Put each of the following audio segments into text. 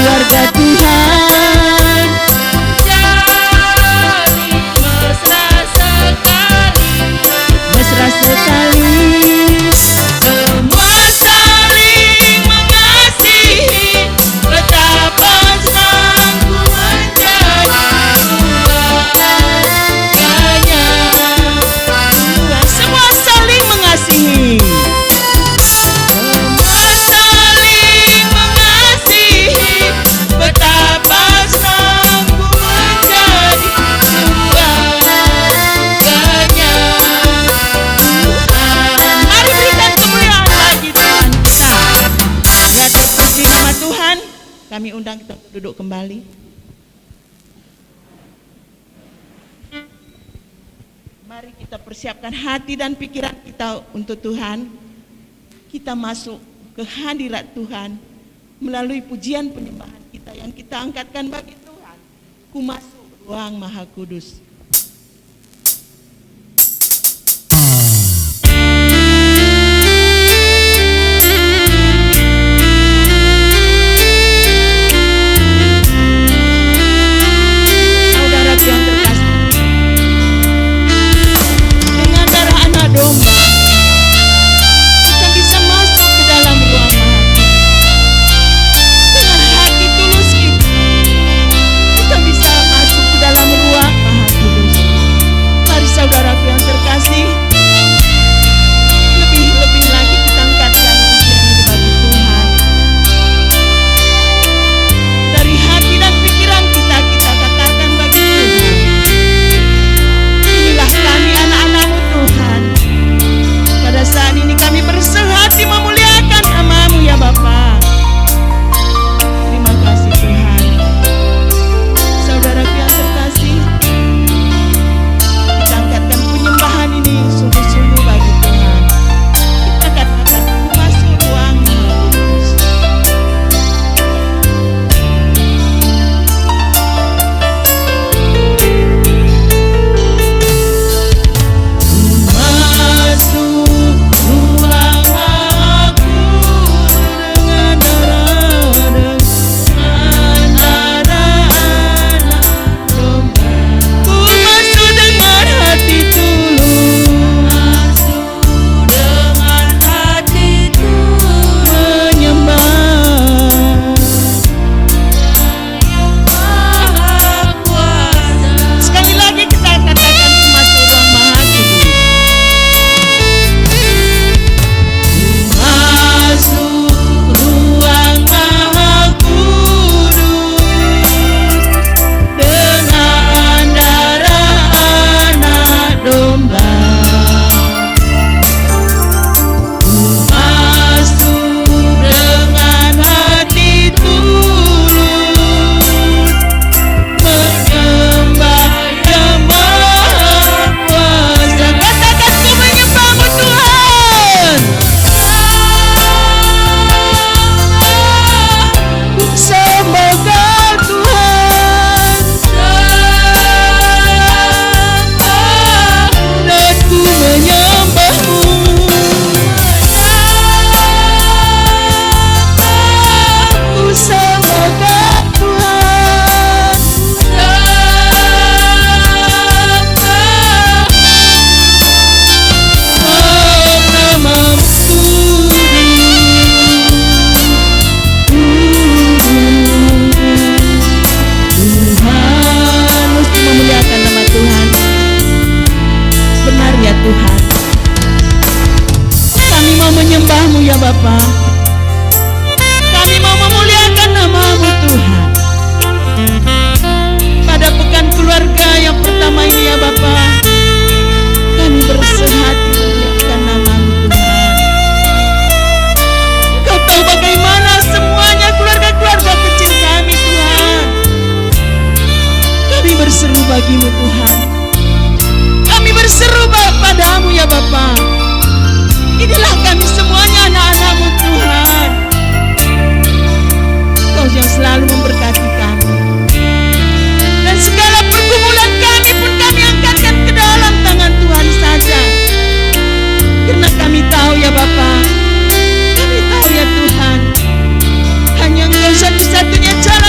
keluarga Tuhan. Jadi mesra sekali, Mesra sekali, semua saling mengasihi, betapa senangku menjadi keluarganya. semua saling mengasihi. Semua saling mengasihi, betapa senangku menjadi keluarganya. Mari berikan kemuliaan bagi Tuhan kita. Kita puji nama Tuhan. Kami undang kita untuk duduk kembali. Mari kita persiapkan hati dan pikiran kita untuk Tuhan. Kita masuk ke hadirat Tuhan melalui pujian penyembahan kita yang kita angkatkan bagi Tuhan. Ku masuk ruang Maha Kudus. Saudara yang terkasih, dengan darah anak domba kita bisa masuk ke dalam ruang Maha Kudus. Dengan hati tulus kita bisa masuk ke dalam ruang Maha Kudus. Mari saudaraku yang terkasih, lebih lagi kita angkatkan pujian ini bagi Tuhan. Dari hati dan pikiran kita katakan bagi Tuhan, inilah kami anak-anak-Mu Tuhan. Pada saat ini kami bersehati memuliakan nama-Mu ya Bapa. Terima kasih Tuhan. Saudaraku yang terkasih, kita angkatkan penyembahan ini sungguh-sungguh bagi Tuhan. Kita katakan masuk ruang Maha Kudus. Masuk ruang Maha Kudus dengan darah anak domba. Ku masuk dengan hati tulus, Masuk dengan hati tulus, menyembah. Maha Kuasa. Sekali lagi kita katakan masuk ruang Maha Kudus. Masuk ruang Maha Kudus dengan darah anak domba. Masuk dengan hati tulus, menyembah Yang Maha Kuasa. Katakan ku menyembah-Mu Tuhan. Ku sembahkan Tuhan, dan ku menyembah-Mu. Ku sembahkan Tuhan, nama-Mu Tuhan, mesti memuliakan nama Tuhan. Benar ya Tuhan, kami mau menyembah-Mu ya Bapa. Kami mau memuliakan nama-Mu Tuhan. Pada pekan keluarga yang pertama ini ya Bapa, kami bersehati memuliakan nama-Mu Tuhan. Engkau tahu bagaimana semuanya keluarga-keluarga kecil kami Tuhan. Kami berseru bagi-Mu Tuhan. Kami berseru padamu ya Bapa. Inilah kami semuanya anak-anak-Mu Tuhan. Kau yang selalu memberkati kami. Dan segala pergumulan kami pun kami angkatkan ke dalam tangan Tuhan saja. Karena kami tahu ya Bapa, kami tahu ya Tuhan, hanya Engkau satu-satunya cara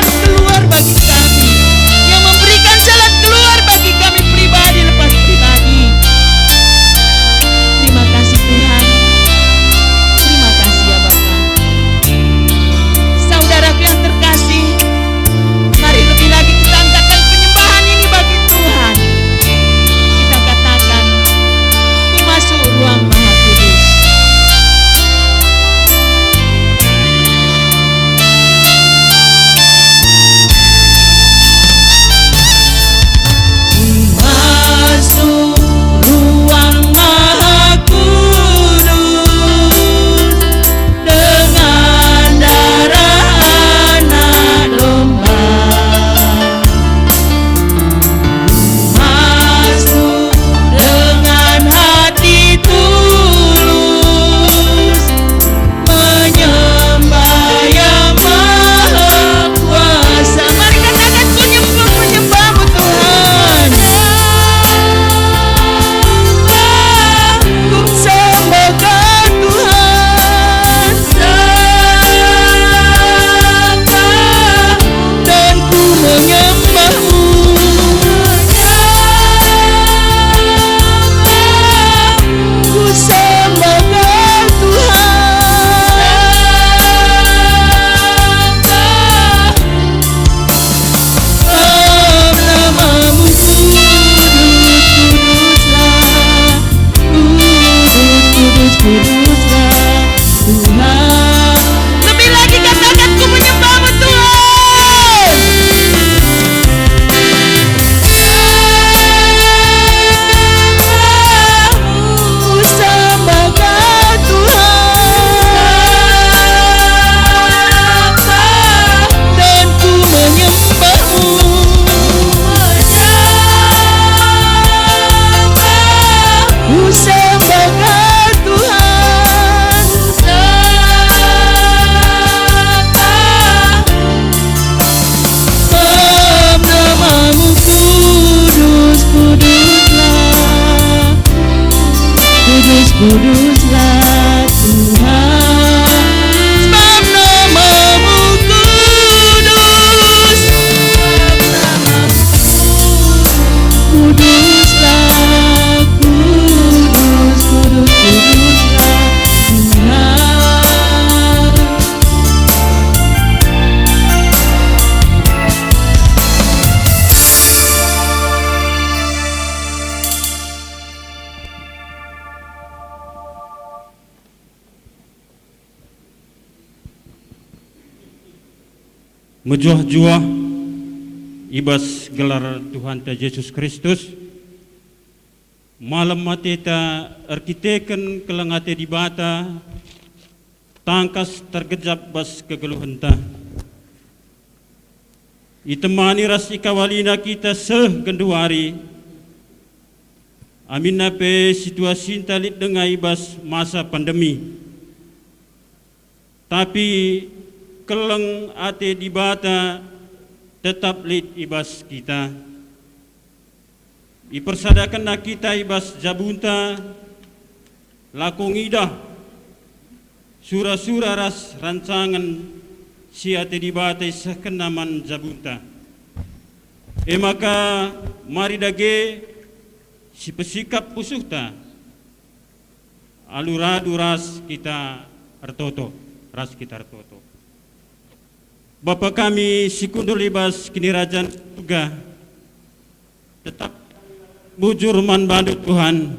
Kuduslah Tuhan, sebab namamu kudus. Kuduslah, kudus, kudus, kuduslah Tuhan. Mejuah-juah ibas gelar Tuhan ta Yesus Kristus. Malam mati ta arkiteken kelangate di bata, tangkas tergejap bas kegeluhan ta. Itemani ras ikawalina kita genduari. Amin nape situasi talit dengan ibas masa pandemi. Tapi keleng ate di bata tetap lid ibas kita. Ipersadakan nak kita ibas jabunta lakong idah surah-surah ras rancangan si ate di bata sekenaman jabunta. Maka mari dage si pesikap pusuhta aluradu ras kita artoto, ras kita artoto. Bapa kami sikundul ibas kini rajan juga tetap bujur man bandu Tuhan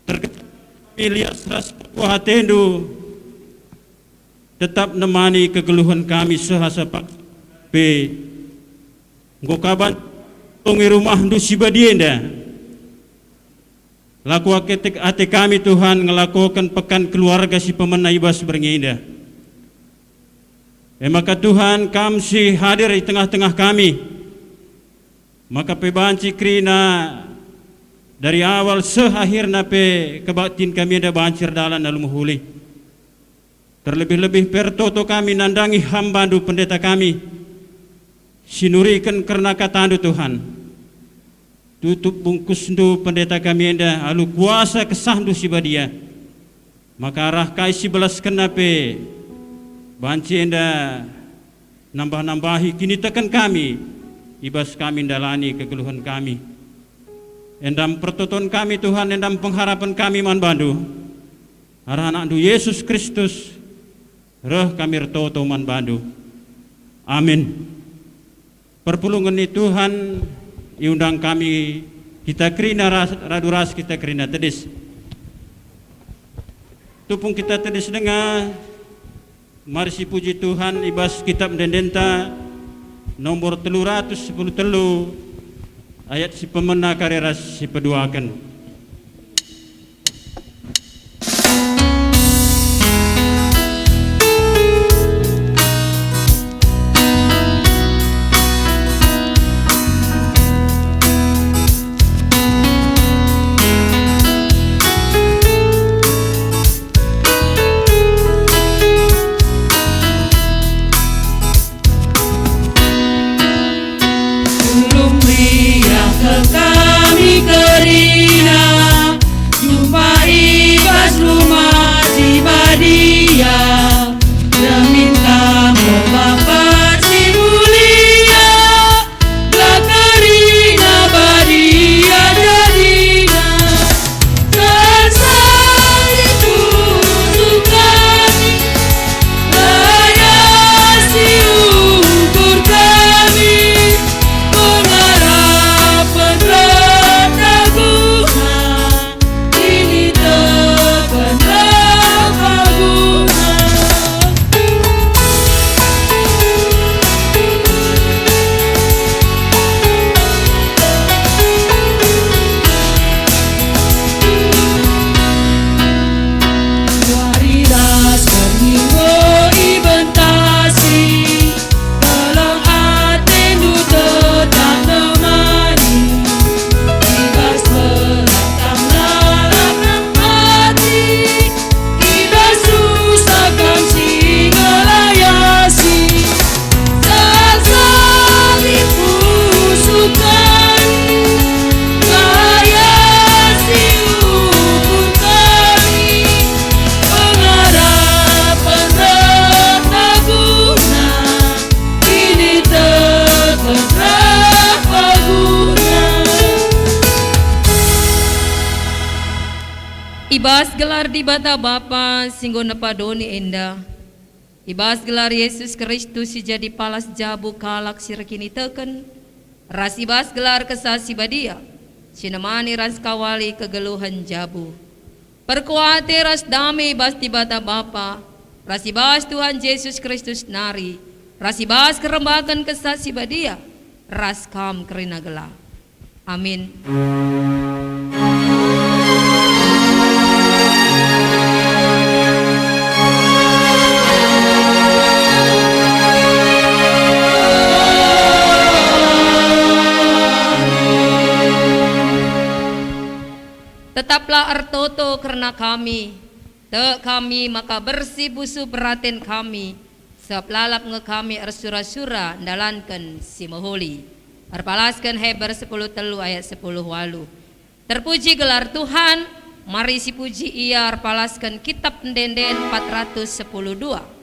terkelias ras kuhatendu tetap nemani kegeluhan kami sehasa pak pe ngokaban tungi rumah ndu sibadienda laku aketek ate kami Tuhan ngelakukan pekan keluarga si pemenang ibas beringinda. Maka Tuhan kamsi hadir di tengah-tengah kami. Maka pebanci krina dari awal seakhirna pe kebaktin kami ada bancir dalan dalam huli. Terlebih-lebih pertoto kami nandangi hambandu pendeta kami. Sinurikan karena katandu Tuhan. Tutup bungkus ndu pendeta kami enda alu kuasa kesandu sibadia. Maka arah kai si belas kenape banci enda nambah-nambahi kini tekan kami ibas kami dalani kegeluhan kami endam pertoton kami Tuhan endam pengharapan kami man bandu arah anak du Yesus Kristus roh kami retoto man bandu amin. Perpulungan ni Tuhan iundang kami kita krina radu ras kita krina tedis tupung kita tedis dengar. Mari si puji Tuhan ibas kitab dendenta nomor 310 ayat si pemena kareras si peduakan. Kami kerina jumpai bas rumah si badia meminta bapak si mulia lah kerina badia jadina selesai ditutup kami layak si ukur kami ini tekan Ibas gelar di bata Bapa singgo napadoni enda. Ibas gelar Yesus Kristus si jadi palas jabu kalak sirekini teken. Ras ibas gelar kesasi badia. Sinemani ras kawali kegeluhan jabu. Perkuati ras damai ibas di bata Bapa. Ras ibas Tuhan Yesus Kristus nari. Ras ibas kerembakan kesasi badia. Ras kam kerina gelar. Amin. Tetaplah ertoto karena kami, kami maka bersih busu peraten kami, sebab lalap nge kami ersura-sura dalankan si moholi. Arpalaskan Heber 10 telu ayat 10 walu. Terpuji gelar Tuhan, mari si puji ia arpalaskan kitab Pendenden 412.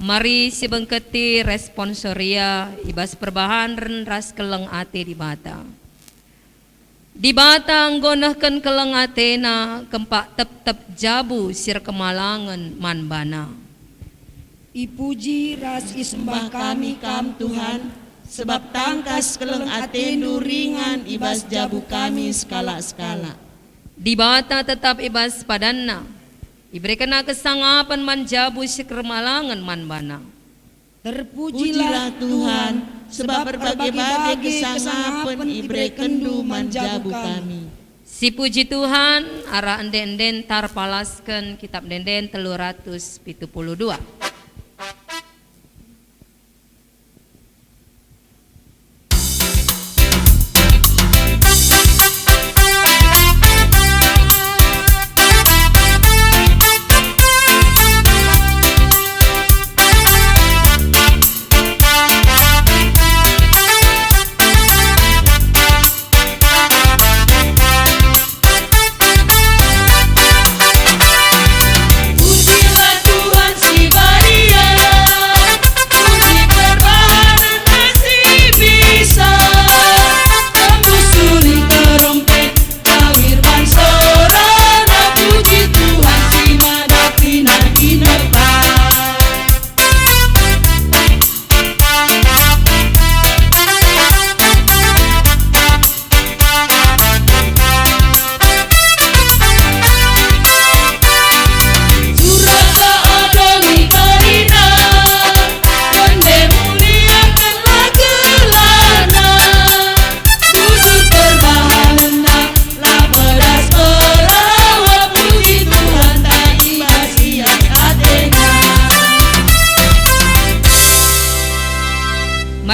Mari si bengketi responsoria ibas perbahan ras keleng ate di bata. Di bata nggonahkan keleng atena kempak tep-tep jabu sir kemalangan manbana. Ipuji ras isembah kami kam Tuhan, sebab tangkas keleng atendu ringan ibas jabu kami skala-skala. Di bata tetap ibas padanna, iberikan kesangapan manjabu si kemalangan manbana. Terpujilah Tuhan, sebab berbagai-bagai kesangapan iberikan du manjabu kami. Si puji Tuhan, arah enden-enden tarpalaskan kitab denden 372. Pujilah Tuhan si baik.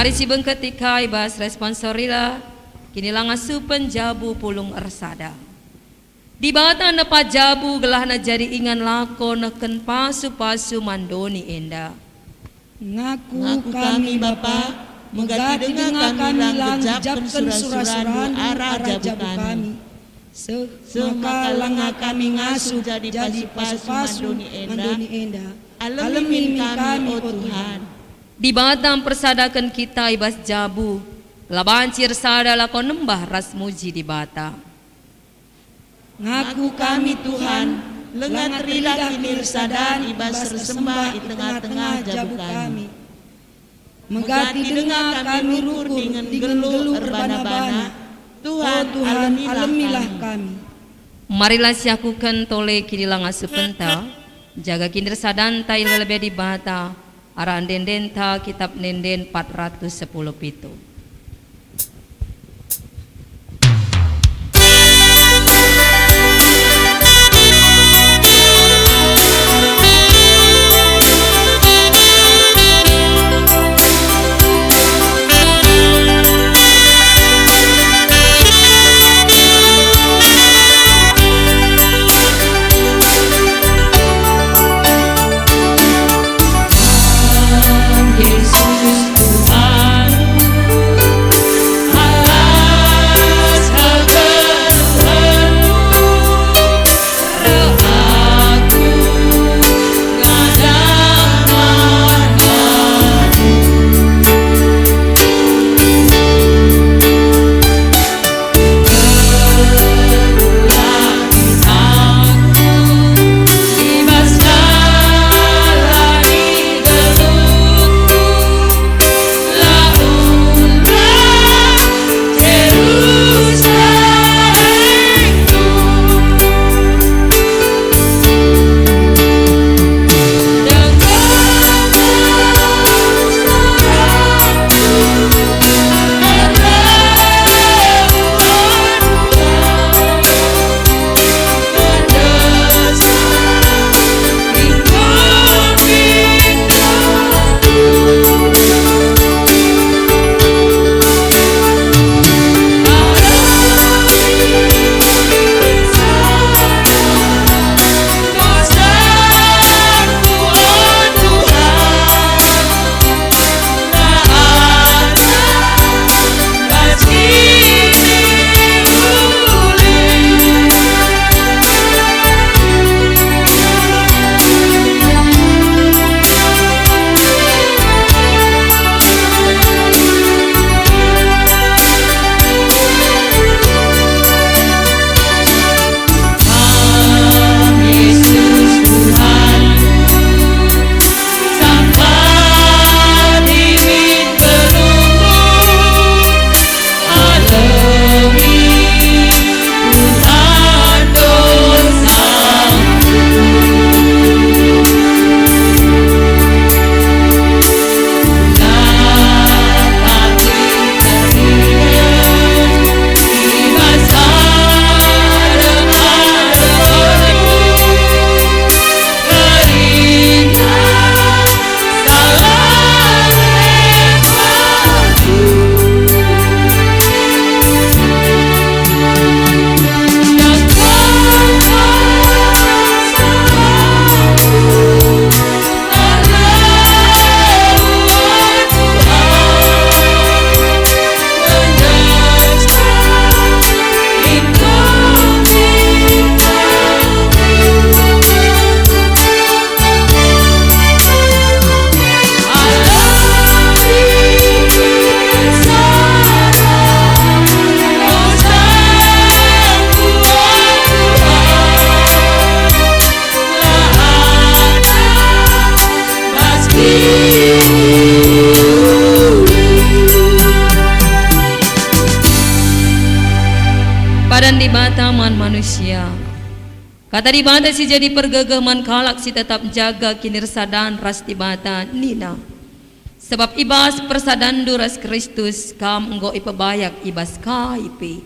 Mari si bengketika ibas responsorila kini langasu penjabu pulung ersada. Di bata nepa jabu gelahna jadi ingan lako neken pasu-pasu mandoni enda. Ngaku kami Bapa, megati dengan kami langjapkan surah-surah arah jabu kami. Semaka langa kami ngasuh jadi pasu-pasu mandoni enda. Alami kami oh Tuhan. Di batam persadakan kita ibas jabu, labancir sada lako nembah ras muji di bata. Ngaku kami Tuhan, lengan terilah kini sadan ibas bersembah di tengah-tengah jabu kami. Megati dengar kami rukur dengan gelur erbana-bana, Tuhan alamilah kami. Marilah siakukan tole kini langasu penta, jaga kini sadan tail lebih di bata, arah dendenta kitab nenden 410 pitu. Padan di bataman manusia. Kata di bata si jadi pergegaman kalak si tetap jaga kinirsadan ras di bata nina. Sebab ibas persadandu ras Kristus kam enggo ipabayak ibas kaipi.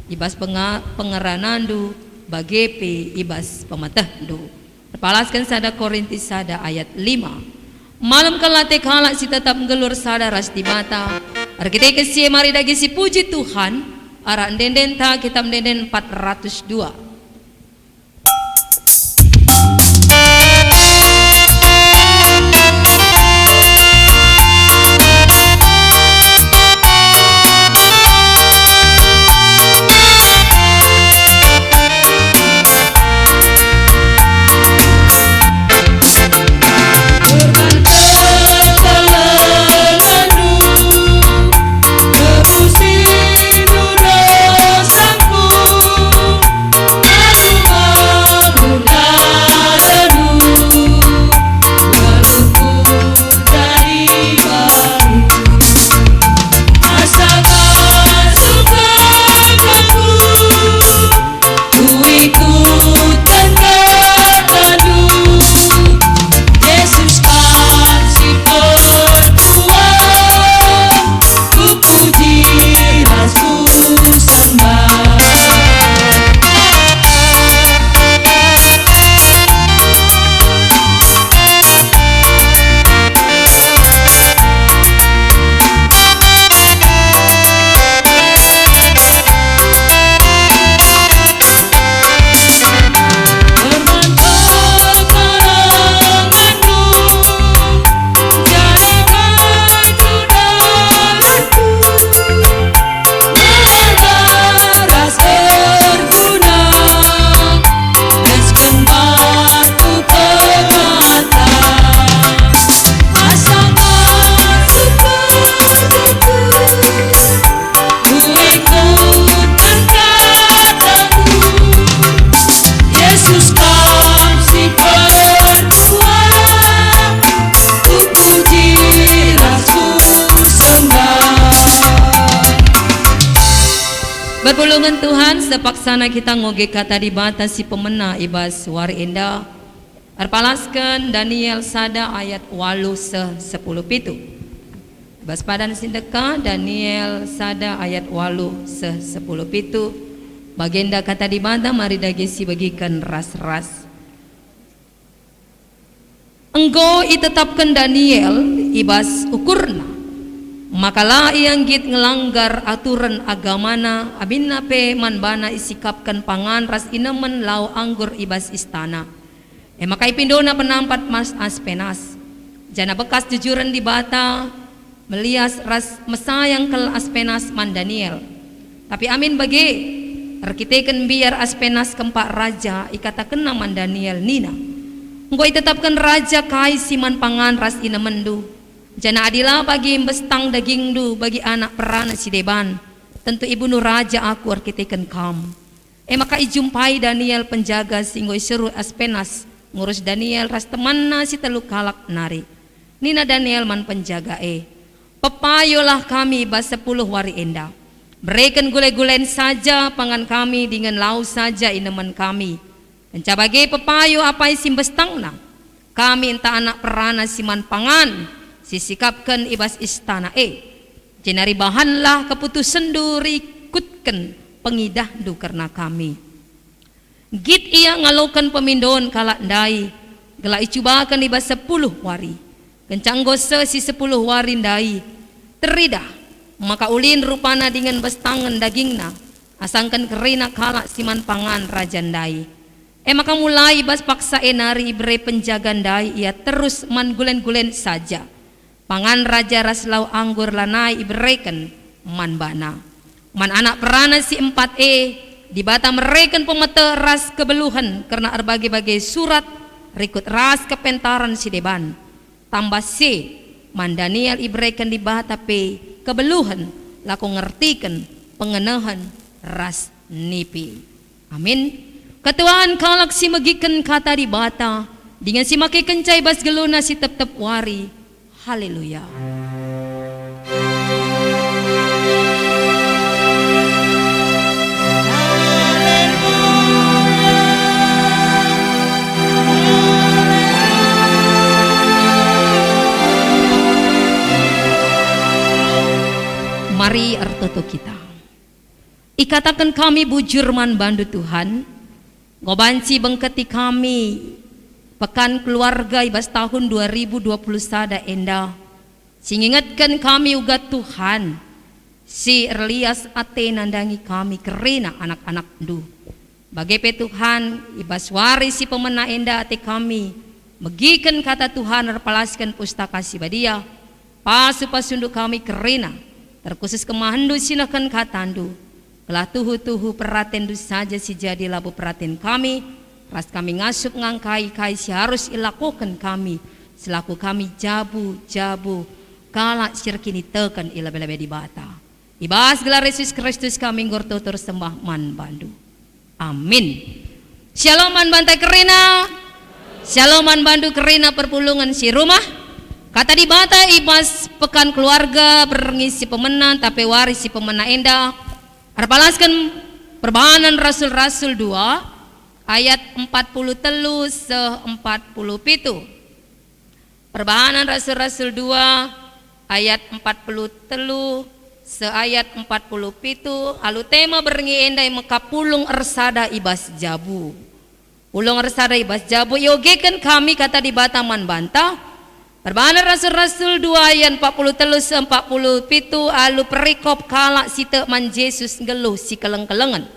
Ibas pengeranandu bagepe ibas pematahdu. Terpalaskan sada Korintus sada ayat 5. Malam kalate kalak si tetap ngelur sadaras di mata. Ar kita kesie mari dagi si puji Tuhan. Ara denden ta kita denden 402. Berpulungan Tuhan sepaksana kita ngoge kata di batas si pemena ibas wari indah. Arpalaskan Daniel sada ayat 8 10 pitu. Ibas padan sindeka Daniel sada ayat 8 10 pitu. Bagenda kata di bata mari dagi si bagikan ras-ras. Enggo itetapkan Daniel ibas ukurna. Makalah yang git ngelanggar aturan agamana abinna pe manbana isikapkan pangan ras inemen lau anggur ibas istana. Makai pindona penampat mas aspenas. Jana bekas jujuran di bata melias ras mesayang kel aspenas man Daniel. Tapi amin bagi arkiteken biar aspenas kempak raja ikatakan man Daniel nina. Ngoi tetapkan raja kai siman pangan ras inemendu. Jana adilah bagi bestang daging du bagi anak perana si deban. Tentu ibu nu raja aku arkiteken kam. Maka ijumpai Daniel penjaga singgo seru aspenas ngurus Daniel ras temanna si teluk kalak nari. Nina Daniel man penjaga pepayolah kami bas 10 wari endah. Berikan gule-gulen saja pangan kami dengan lau saja ineman kami. Mencabagi pepayo apa isi bestangna. Kami entah anak perana siman pangan. Sisikapkan ibas istana jenari bahanlah keputusan du rikutkan pengidah du karena kami git ia ngalokan pemindon kalak ndai gela icubakan ibas 10 wari kencang gose si 10 wari ndai teridah maka ulin rupana dengan bestangan dagingna asangkan kerina kalak siman pangan raja ndai maka mulai ibas paksa enari ibre penjaga ndai ia terus man gulen-gulen saja pangan raja raslau anggur lanai iberikan man bana. Man anak perana si 4 di bata mereken pemete ras kebeluhan karena berbagai-bagai surat rikut ras kepentaran si deban. Tambah C man Daniel iberikan di bata P kebeluhan laku ngertikan pengenahan ras nipi. Amin. Ketuaan kalak si megikan kata di bata dengan si make kencai bas geluna si tep-tep wari. Haleluya. Mari artoto kita. Ikatakan kami bujur man bandu Tuhan. Ngobanci bengketi kami Pekan Keluarga ibas tahun 2020 sada enda. Singingatkan kami uga Tuhan, si Elias ate nandangi kami kerina anak-anak du. Bagai Tuhan ibas waris si pemena enda ate kami, megikan kata Tuhan terpalaskan pustaka si badia. Pasu pasunduk kami kerina, terkhusus kemahandu sinakan katandu. Kelah tuhu-tuhu peraten du saja si jadi labu peraten kami. Ras kami ngasup ngangkai si harus ilakukan kami selaku kami jabu kalak syirkini tekan ila bela di bata. Ibas gelar Yesus Kristus kami ngorto tersembah man bandu. Amin. Shalom man bantai kerina. Shalom man bandu kerina perpulungan si rumah. Kata di bata ibas pekan keluarga berngisi pemenan tapi waris si pemena enda. Arpalaskan perbahanan Rasul-Rasul 2 ayat 43 se 47. Perbahanan Rasul-Rasul 2 ayat 43 se ayat 47. Alu tema berengi endai mekapulung ersada ibas jabu. Pulung ersada ibas jabu yogekan kami kata di Bataman bantah. Perbahanan Rasul-Rasul 2 ayat 43 se 47. Alu perikop kalak site man Yesus geluh si keleng-kelengan.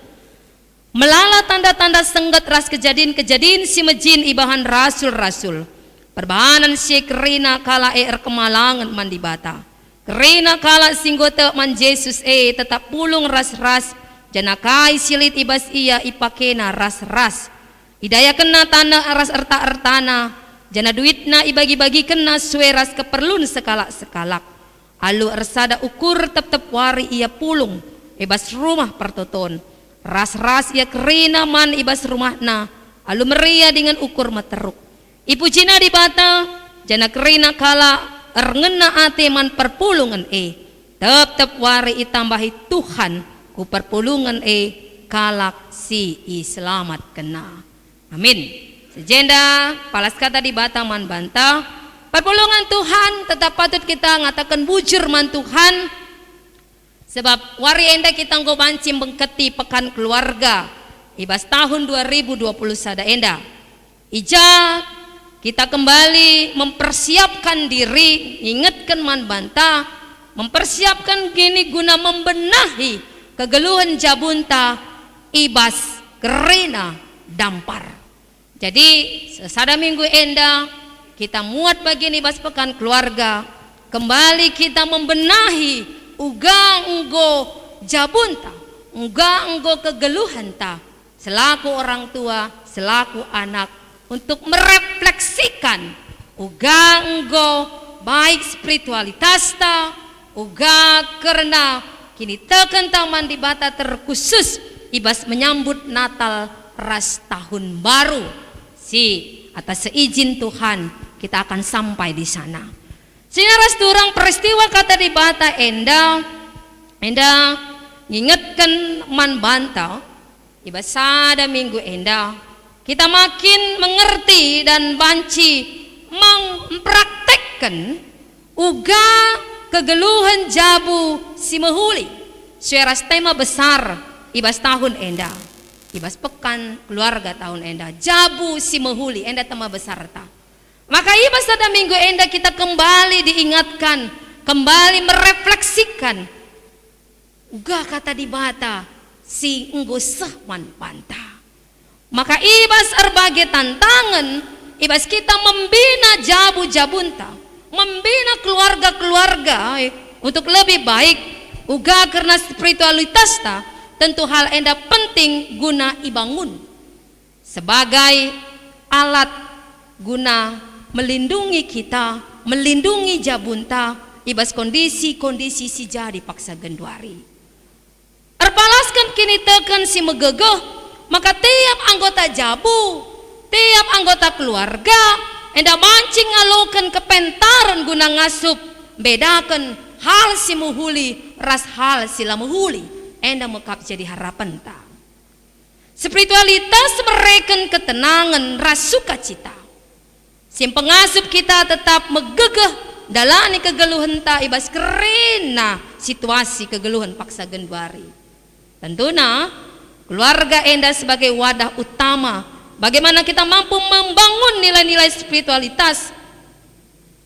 Melala tanda-tanda senggat ras kejadian-kejadian si mejin ibahan rasul-rasul. Perbahanan si kerina kala kemalangan mandi bata. Kerina kala singgote man Yesus tetap pulung ras-ras. Janakai silit ibas iya ipakena ras-ras. Idaya kena tanah aras erta-ertana. Jana duitna ibagi-bagi kena sueras keperlun sekalak-sekalak. Alu ersada ukur tep-tep wari iya pulung. Ibas rumah pertoton. Ras-ras ya kerina man ibas rumahna. Alu meria dengan ukur materuk. Ipu jina di bata. Jana kerina kala erngena ate man perpulungan Tep-tep wari itambahi Tuhan ku perpulungan kalak si selamat kena. Amin. Sejenda palas kata di bata man banta. Perpulungan Tuhan tetap patut kita ngatakan bujur man Tuhan. Sebab wari enda kita nggo bancim bengketi pekan keluarga ibas tahun 2020 sada enda. Ija kita kembali mempersiapkan diri, ingatkan man banta, mempersiapkan gini guna membenahi kegeluhan jabunta ibas kerina dampar. Jadi sesada minggu enda kita muat bagian ibas pekan keluarga, kembali kita membenahi uga enggo jabunta, uga enggo kegeluhan ta selaku orang tua, selaku anak untuk merefleksikan uga enggo baik spiritualitas ta, uga karena kini tekan taman di bata terkhusus ibas menyambut Natal ras tahun baru si atas seizin Tuhan kita akan sampai di sana. Sehingga ras turang peristiwa kata di bata enda ngingetkan man banta ibas sada minggu enda kita makin mengerti dan banci mempraktekkan uga kegeluhan jabu si mehuli sueras tema besar ibas tahun enda ibas pekan keluarga tahun enda jabu si mehuli enda tema besar ta. Maka ibas pada minggu enda kita kembali diingatkan, kembali merefleksikan. Uga kata di bata si enggo sahman panta. Maka ibas erbagi tantangan, ibas kita membina jabu-jabunta, membina keluarga-keluarga untuk lebih baik. Uga karena spiritualitas ta, tentu hal enda penting guna ibangun sebagai alat guna melindungi kita, melindungi jabunta ibas kondisi-kondisi si jadi paksa genduari. Erpalaskan kini tekan si megegeh, maka tiap anggota jabu, tiap anggota keluarga enda mancing ngalukan kepentaran guna ngasup bedakan hal si muhuli ras hal sila muhuli enda mekap jadi harapan ta. Spiritualitas mereken ketenangan ras sukacita. Si pengasup kita tetap megegeh dalani kegeluhan ta ibas kerena situasi kegeluhan paksa genduari. Tentunya keluarga enda sebagai wadah utama bagaimana kita mampu membangun nilai-nilai spiritualitas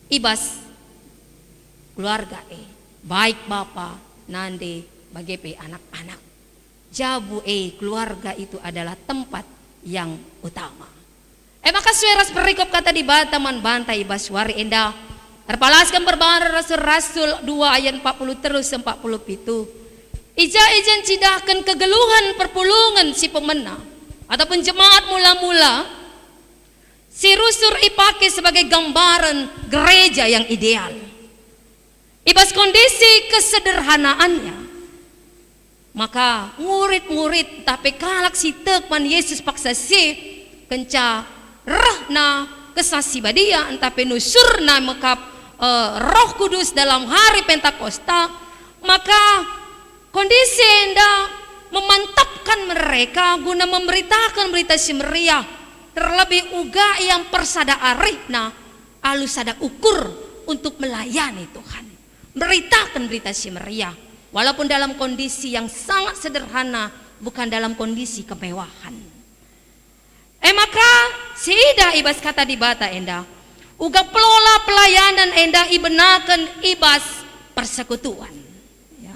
ibas keluarga baik bapa nande bagi anak-anak. Jabu keluarga itu adalah tempat yang utama. Maka sueras perikop kata di bataman bantai baswari enda terpalaskan perbahana rasul-rasul 2 ayat 40 terus 47. Ija-ijan cidahkan kegeluhan perpulungan si pemena ataupun jemaat mula-mula si rusur ipake sebagai gambaran gereja yang ideal. Ibas kondisi kesederhanaannya, maka murid-murid tapi kalak si tekman Yesus paksa si kenca rahna kesasi badia entah penusurna mekap Roh Kudus dalam hari Pentakosta, maka kondisi enda memantapkan mereka guna memberitakan berita si meriah, terlebih uga yang persada arihna alus sada ukur untuk melayani Tuhan, beritakan berita si meriah walaupun dalam kondisi yang sangat sederhana, bukan dalam kondisi kemewahan. Maka sida ibas kata di bata enda uga pelola pelayanan enda ibenakan ibas persekutuan ya.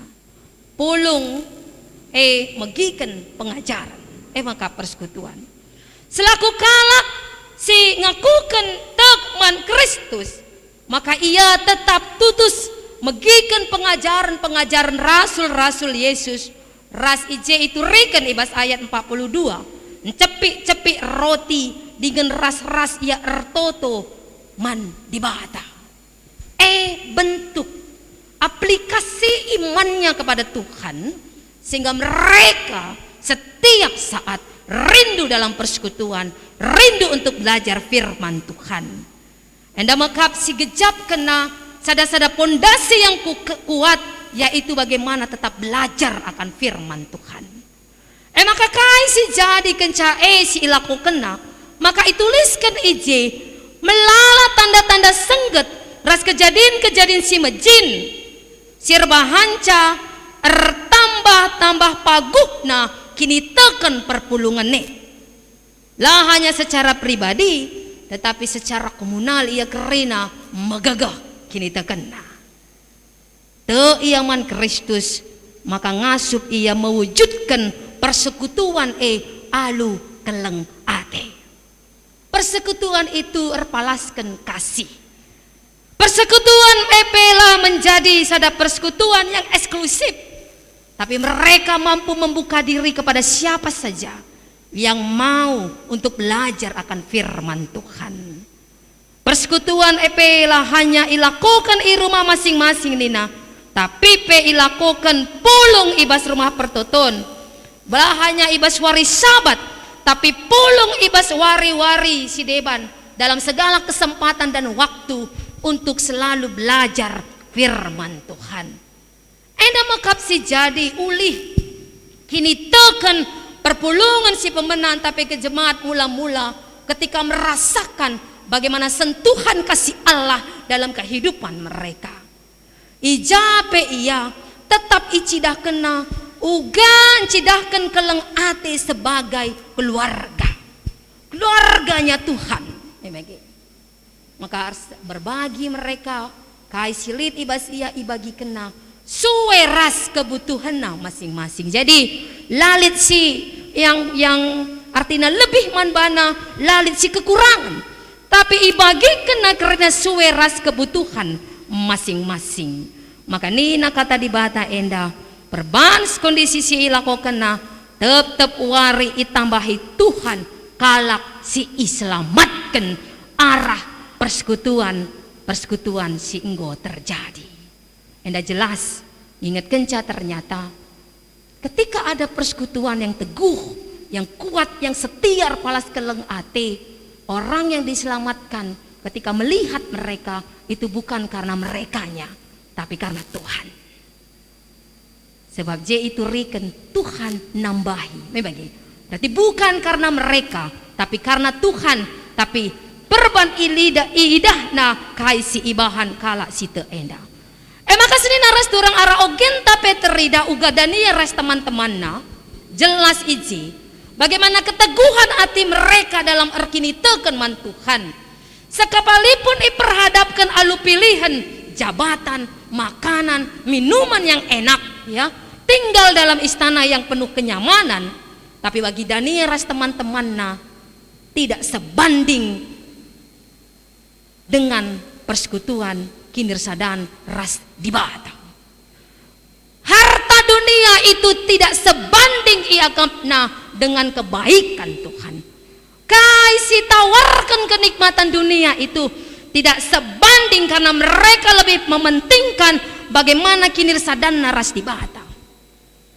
Pulung megikan pengajaran maka persekutuan selaku kalak si ngakukan tekman Kristus, maka ia tetap tutus megikan pengajaran rasul-rasul Yesus. Ras ije itu riken ibas ayat 42 cepik-cepik roti dengan ras-ras ya ertoto man dibata. Bentuk aplikasi imannya kepada Tuhan sehingga mereka setiap saat rindu dalam persekutuan, rindu untuk belajar firman Tuhan. Enda makap si gejap kena sada-sada pondasi yang kuat, yaitu bagaimana tetap belajar akan firman Tuhan. Maka kai si jadi kenca si ilaku kena, maka ituliskan ije melala tanda-tanda sengget ras kejadian-kejadian si mejin sirba hanca tambah paguhna kini teken perpulungan lah hanya secara pribadi tetapi secara komunal ia kerina megagah kini tekena te iaman Kristus, maka ngasup ia mewujudkan persekutuan alu keleng ate. Persekutuan itu erpalaskan kasih. Persekutuan lah menjadi sada persekutuan yang eksklusif, tapi mereka mampu membuka diri kepada siapa saja yang mau untuk belajar akan firman Tuhan. Persekutuan lah hanya ilakukan i rumah masing-masing nina, tapi ilakukan pulung ibas rumah pertoton. Belah hanya ibas wari sabat, tapi pulung ibas wari-wari si deban dalam segala kesempatan dan waktu untuk selalu belajar firman Tuhan. Enda makap si jadi ulih kini teken perpulungan si pemenang tapi ke jemaat mula-mula ketika merasakan bagaimana sentuhan kasih Allah dalam kehidupan mereka. Ijape ia tetap icidah kena ugan cidahkan keleng ate sebagai keluarganya Tuhan. Maka harus berbagi mereka kai silit ibas ia ibagi kena suweras kebutuhan masing-masing. Jadi lalit si yang artinya lebih manbana lalit si kekurangan, tapi ibagi kena karena suweras kebutuhan masing-masing. Maka nina kata di bata enda perbans kondisi si ilako kena tetap wari itambahi Tuhan kalak si iselamatkan arah persekutuan si enggo terjadi. Enda jelas ingat kenca ternyata ketika ada persekutuan yang teguh, yang kuat, yang setia palas keleng ate, orang yang diselamatkan ketika melihat mereka itu bukan karena merekanya, tapi karena Tuhan. Sebab J itu riken Tuhan nambahi. Berarti bukan karena mereka, tapi karena Tuhan. Tapi perban idah na kaisi ibahan kala site enda. Maka sini naras turang ara ogen tapi terida uga dania res teman-teman na jelas iji Bagaimana keteguhan hati mereka dalam erkini teken man Tuhan. Sekapalipun diperhadapkan alu pilihan jabatan, makanan, minuman yang enak, ya, tinggal dalam istana yang penuh kenyamanan, tapi bagi Daniel ras teman-temannya tidak sebanding dengan persekutuan kinirsadan ras di batang. Harta dunia itu tidak sebanding iakapna dengan kebaikan Tuhan. Kasih tawarkan kenikmatan dunia itu tidak sebanding karena mereka lebih mementingkan bagaimana kinirsadan ras di batang.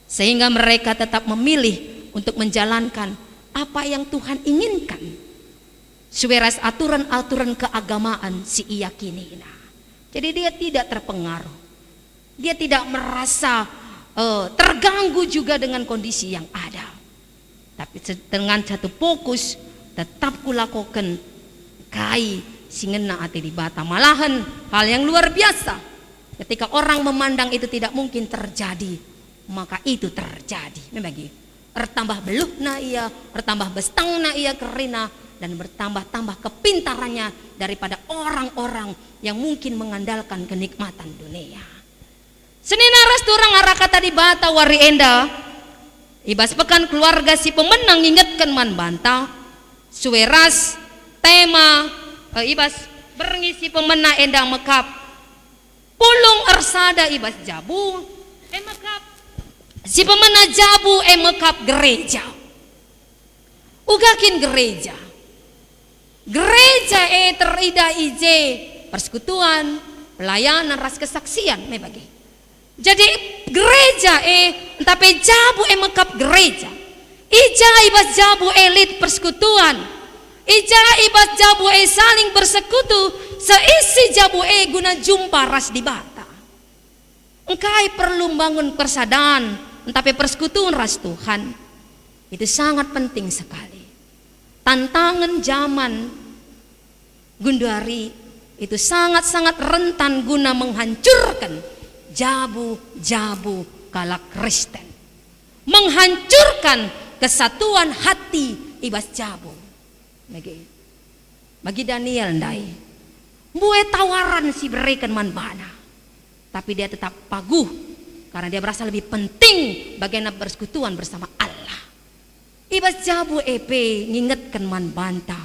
Sehingga mereka tetap memilih untuk menjalankan apa yang Tuhan inginkan. Suweras aturan-aturan keagamaan si iyakini. Jadi dia tidak terpengaruh. Dia tidak merasa terganggu juga dengan kondisi yang ada. Tapi dengan satu fokus tetap kulakukan kai singena ati di bata. Malahan hal yang luar biasa. Ketika orang memandang itu tidak mungkin terjadi, maka itu terjadi. Memang bertambah beluhna ia, bertambah bestangna ia kerina, dan bertambah-tambah kepintarannya daripada orang-orang yang mungkin mengandalkan kenikmatan dunia. Senina ras turang arakata di bata wari enda ibas pekan keluarga si pemenang ingatkan man banta suweras tema ibas berngisi pemenang endang mekap pulung ersada ibas jabu mekap si pemenang jabu mekap gereja ugakin gereja terida ije persekutuan pelayanan ras kesaksian bagi. Jadi gereja tapi jabu mekap gereja. Ija ibas jabu elit persekutuan. Ija ibas jabu saling bersekutu seisi jabu guna jumpa ras di bata. Engkai perlu bangun persadaran tapi persekutuan ras Tuhan. Itu sangat penting sekali. Tantangan zaman Gundari itu sangat-sangat rentan guna menghancurkan jabu-jabu kalak Kristen, menghancurkan kesatuan hati ibas jabu. Bagi Daniel ndai, buat tawaran si berikan man bana, tapi dia tetap paguh karena dia merasa lebih penting bagaimana bersekutuan bersama Allah. Ibas jabu ngingetkan man banta,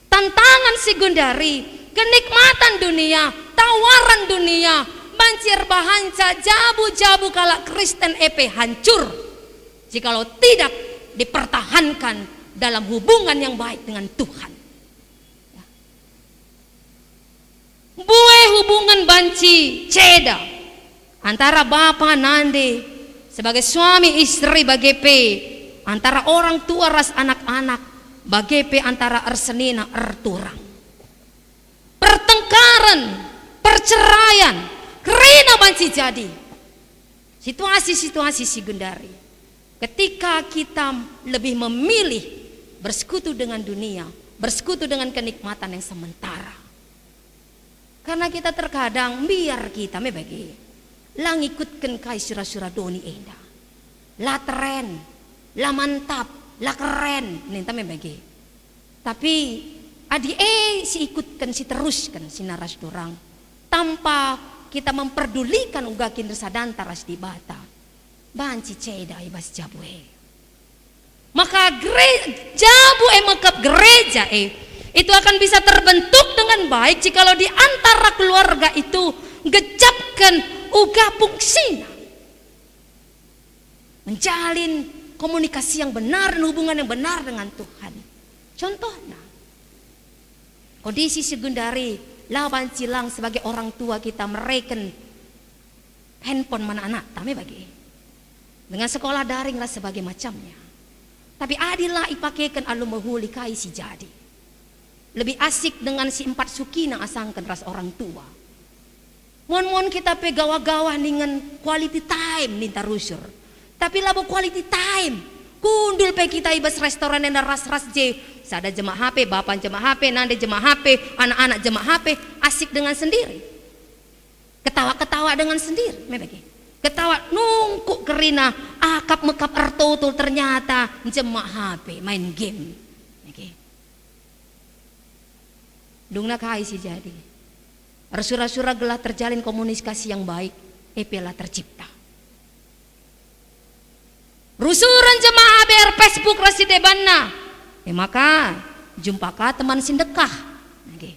tantangan si Gundari, kenikmatan dunia, tawaran dunia. Bancir bahanca jabu-jabu kalak Kristen hancur jikalau tidak dipertahankan dalam hubungan yang baik dengan Tuhan. Buai hubungan banci ceda antara bapa nande sebagai suami istri bagi antara orang tua ras anak-anak bagi antara ersenina erturang. Pertengkaran, perceraian kerana banci jadi situasi-situasi si Gundari ketika kita lebih memilih bersekutu dengan dunia, bersekutu dengan kenikmatan yang sementara. Karena kita terkadang biar kita mebagi lang ikutkan kai surah-surah doni enda la tren, la mantap, la keren ninta mebagi. Tapi adi si ikutkan si teruskan si naras dorang tanpa kita memperdulikan ugakin resadan taras di bata banci ceda ibas jabu maka jabu mekap gereja itu akan bisa terbentuk dengan baik jikalau di antara keluarga itu gecapkan uga fungsina menjalin komunikasi yang benar dan hubungan yang benar dengan Tuhan. Contohnya kondisi si Gundari lawan cilang sebagai orang tua kita mereken handphone mana anak tame bagi dengan sekolah daring lah sebagai macamnya. Tapi adilah ipakaikan alu mahuli kai si jadi lebih asik dengan si empat suki na asangkan ras orang tua. Mon kita pegawa-gawa dengan quality time ninta rusur. Tapi labo quality time kundul pe kita ibas restoran yang ras-ras je. Sada jemaah HP, bapak jemaah HP, nande jemaah HP, anak-anak jemaah HP, asik dengan sendiri. Ketawa-ketawa dengan sendiri. Ketawa nungkuk kerina akap mekap ertotul ternyata jemak HP main game. Oke. Dungna kai si jadi. Rasura-sura gelah terjalin komunikasi yang baik, epelah tercipta. Rusuran jemaah BR Facebook rasi debanna. Maka jumpa ka teman sindekah. Oke.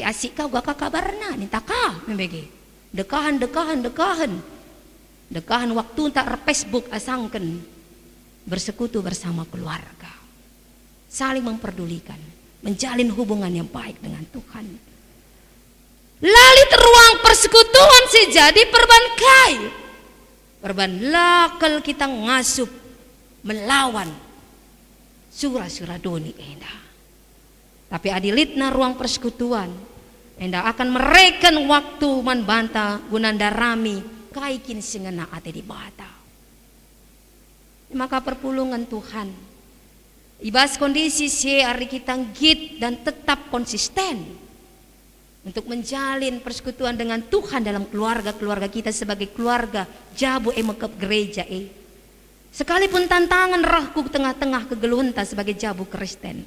Asik kau gak kabarna minta kah membege. Dekahan waktu tak Facebook asangken bersekutu bersama keluarga, saling memperdulikan, menjalin hubungan yang baik dengan Tuhan. Lali teruang persekutuan sejadi perban kai, perban lakal kita ngasup melawan surah-surah doni enda. Tapi adilitna ruang persekutuan enda akan mereken waktu man banta gunanda rami kaikin singena ate di bata. Maka perpulungan Tuhan ibas kondisi si hari kita git dan tetap konsisten untuk menjalin persekutuan dengan Tuhan dalam keluarga kita sebagai keluarga Jabu Emekep gereja sekalipun tantangan rahku tengah-tengah kegeluhenta sebagai Jabu Kristen,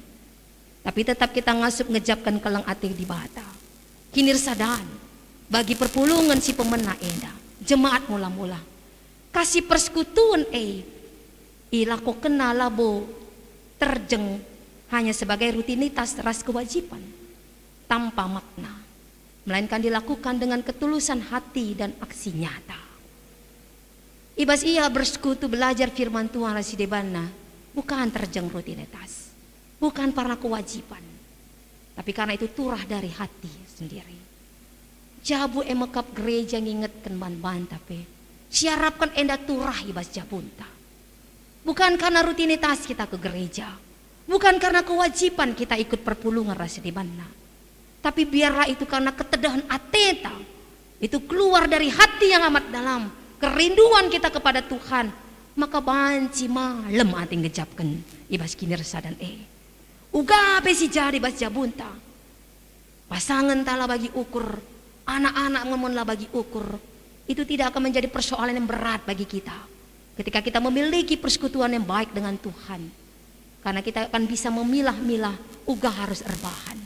tapi tetap kita ngasup ngejapkan kelang ate di bata. Kinir sadan bagi perpulungan si pemena enda jemaat mula-mula kasih persekutuan ilako kena labo terjeng hanya sebagai rutinitas ras kewajiban tanpa makna, melainkan dilakukan dengan ketulusan hati dan aksi nyata. Ibas ia bersekutu belajar firman Tuhan rasi debana bukan terjeng rutinitas, bukan karena kewajiban, tapi karena itu turah dari hati sendiri. Jabu emekap gereja ngingetkan ban-ban tapi siarapkan enda turah ibas jabunta. Bukan karena rutinitas kita ke gereja, bukan karena kewajiban kita ikut perpulungan rasi di mana, tapi biarlah itu karena ketedahan ateta itu keluar dari hati yang amat dalam, kerinduan kita kepada Tuhan, maka banci malam ating ngejapkan ibas kinir sadan uga si jadi ibas jabunta pasangan tala bagi ukur, anak-anak ngemonlah bagi ukur, itu tidak akan menjadi persoalan yang berat bagi kita ketika kita memiliki persekutuan yang baik dengan Tuhan, karena kita akan bisa memilah-milah uga harus erbahan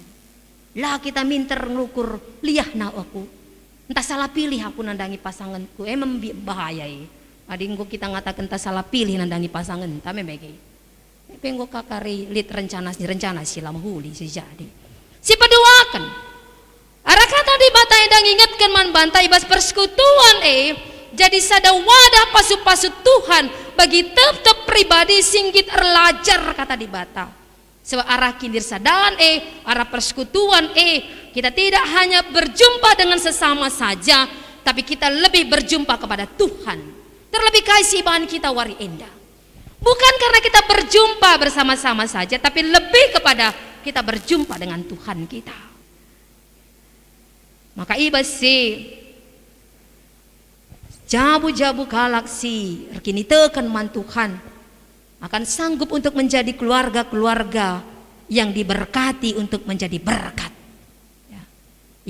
lah kita minter ngukur liah na aku entah salah pilih aku nandangi pasanganku bahaya adingku kita ngatakan entah salah pilih nandangi pasangan tapi bagi penggo kakari lit rencana sila mahuli sejadi si peduakan arah kata di bata yang ingatkan man bantai bas persekutuan jadi sada wadah pasut-pasut Tuhan bagi tetap pribadi singgit erlajar kata di bata sebab arah kindir sadan arah persekutuan kita tidak hanya berjumpa dengan sesama saja, tapi kita lebih berjumpa kepada Tuhan. Terlebih kasih bahan kita wari endah, bukan karena kita berjumpa bersama-sama saja, tapi lebih kepada kita berjumpa dengan Tuhan kita. Maka ibasi jabu-jabu galaksi kini tekan man Tuhan akan sanggup untuk menjadi keluarga-keluarga yang diberkati untuk menjadi berkat ya.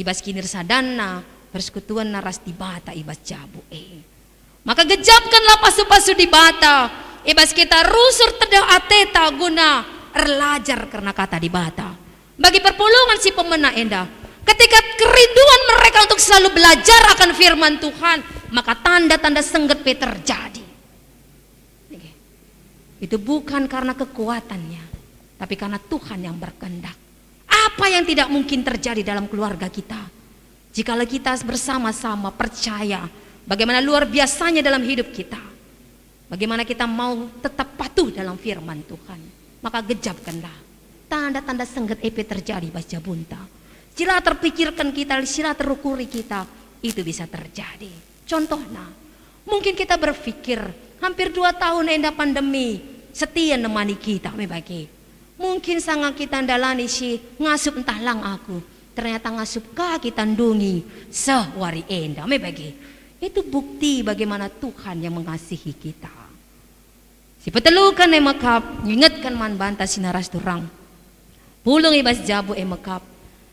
Ibas kinir sadana persekutuan naras di bata ibas jabu maka gejapkanlah pasu-pasu di bata ibas kita rusur tedah ateta guna erlajar karena kata di bata bagi perpulungan si pemena endah. Ketika kerinduan mereka untuk selalu belajar akan firman Tuhan, maka tanda-tanda sengget terjadi. Itu bukan karena kekuatannya, tapi karena Tuhan yang berkehendak. Apa yang tidak mungkin terjadi dalam keluarga kita? Jikalau kita bersama-sama percaya bagaimana luar biasanya dalam hidup kita, bagaimana kita mau tetap patuh dalam firman Tuhan, maka gejapkanlah tanda-tanda sengget terjadi baca bunta. Sila terpikirkan kita, sila terukuri kita, itu bisa terjadi. Contohnya, mungkin kita berpikir hampir 2 tahun endah pandemi setia nemani kita membagi. Mungkin sangat kita ndalani si ngasup entah lang aku, ternyata ngasup kaki tandungi sehwari endah membagi. Itu bukti bagaimana Tuhan yang mengasihi kita. Si petelukan emakap, ingatkan man banta sinaras turang. Pulung ibas jabu emakap.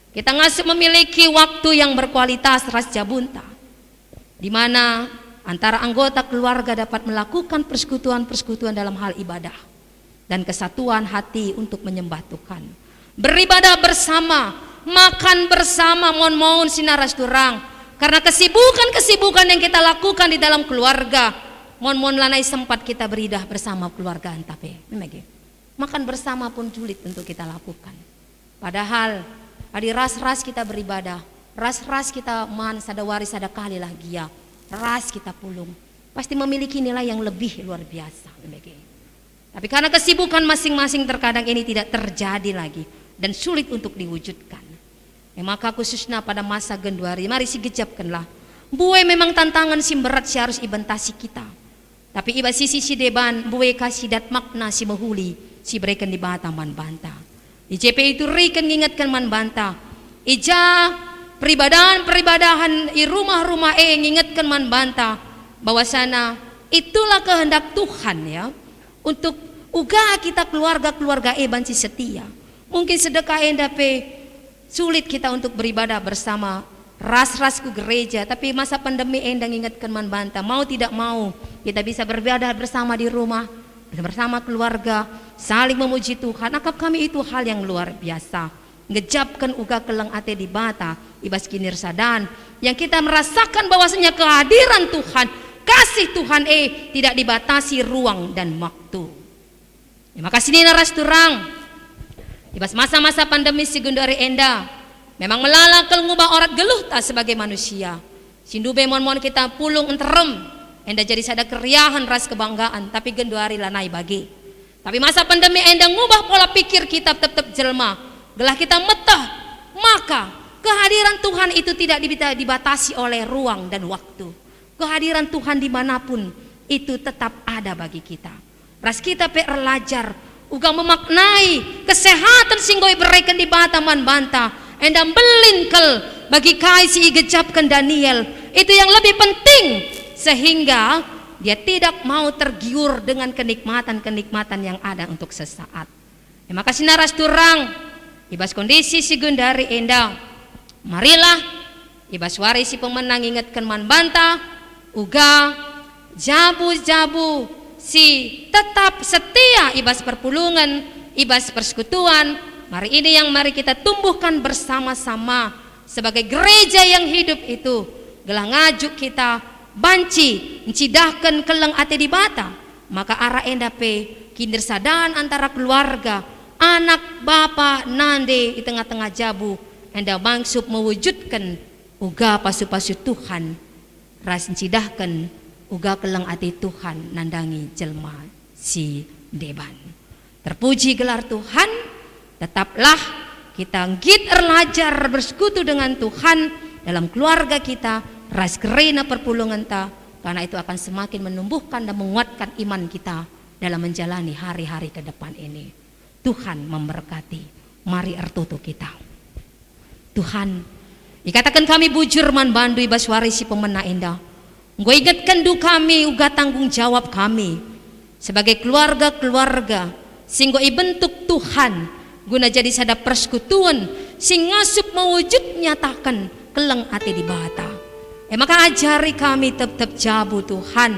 Kita ngasup memiliki waktu yang berkualitas ras jabunta, di mana antara anggota keluarga dapat melakukan persekutuan-persekutuan dalam hal ibadah dan kesatuan hati untuk menyembah Tuhan. Beribadah bersama, makan bersama, mohon sinaras turang. Karena kesibukan yang kita lakukan di dalam keluarga, mohon lanai sempat kita beridah bersama keluarga antape. Makan bersama pun sulit untuk kita lakukan. Padahal adi ras kita beribadah, ras kita man sadawari sadakali lah gia, ras kita pulung, pasti memiliki nilai yang lebih luar biasa. Tapi karena kesibukan masing-masing terkadang ini tidak terjadi lagi dan sulit untuk diwujudkan. Maka khususnya pada masa genduari, mari si gejapkanlah. Buwe memang tantangan si berat si harus ibentasi kita. Tapi iba sisi si deban, buwe kasih dat makna si mahuli, si berikan di bata man banta. Di JP itu rikan ngingatkan man banta. Ija peribadahan i rumah-rumah ngingatkan man banta bahwa sana itulah kehendak Tuhan ya, untuk uga kita keluarga banci setia. Mungkin sedekah endape sulit kita untuk beribadah bersama ras ke gereja, tapi masa pandemi endang ingatkan man banta, mau tidak mau kita bisa beribadah bersama di rumah bersama keluarga, saling memuji Tuhan. Akap kami itu hal yang luar biasa. Ngejapkan uga kelang ate di bata ibas kinir sadan yang kita merasakan bahwasanya kehadiran Tuhan, kasih Tuhan tidak dibatasi ruang dan waktu. Terima kasih Nina Rasturang. Ibas masa-masa pandemi segundari enda memang melalakal ngubah orat geluh tak sebagai manusia. Sindube mon kita pulung enterem enda jadi sada keriahan ras kebanggaan, tapi genduari lanai bagi. Tapi masa pandemi enda ngubah pola pikir kita tetap jelma. Gelah kita metah, maka kehadiran Tuhan itu tidak dibatasi oleh ruang dan waktu. Kehadiran Tuhan dimanapun itu tetap ada bagi kita. Ras kita belajar uga memaknai kesehatan singgoi berikan di bataman banta endam belinkel bagi kai si igejapkan Daniel itu yang lebih penting, sehingga dia tidak mau tergiur dengan kenikmatan yang ada untuk sesaat. Terima kasih naras turang ibas kondisi si gundari enda, marilah ibas wari si pemenang ingatkan man banta uga jabu si tetap setia ibas perpulungan, ibas persekutuan. Mari ini yang mari kita tumbuhkan bersama-sama sebagai gereja yang hidup itu. Gelah ngajuk kita banci mencidahkan keleng ate di bata, maka arah endape kinder sadan antara keluarga, anak, bapa, nande di tengah-tengah jabu enda mangsub mewujudkan uga pasu-pasu Tuhan ras mencidahkan uga keleng ati Tuhan nandangi jelma si deban. Terpuji gelar Tuhan, tetaplah kita ngit erlajar bersekutu dengan Tuhan dalam keluarga kita, ras kerena perpulungan ta, karena itu akan semakin menumbuhkan dan menguatkan iman kita dalam menjalani hari-hari ke depan ini. Tuhan memberkati. Mari ertutu kita. Tuhan, ikatakan kami bujur man bandu ibas warisi pemena indah. Gue ingatkan du kami uga tanggung jawab kami sebagai keluarga sehingga bentuk Tuhan guna jadi sada persekutuan sing ngasup mewujud nyatakan keleng ati di bata. Maka ajari kami tetap jabu Tuhan,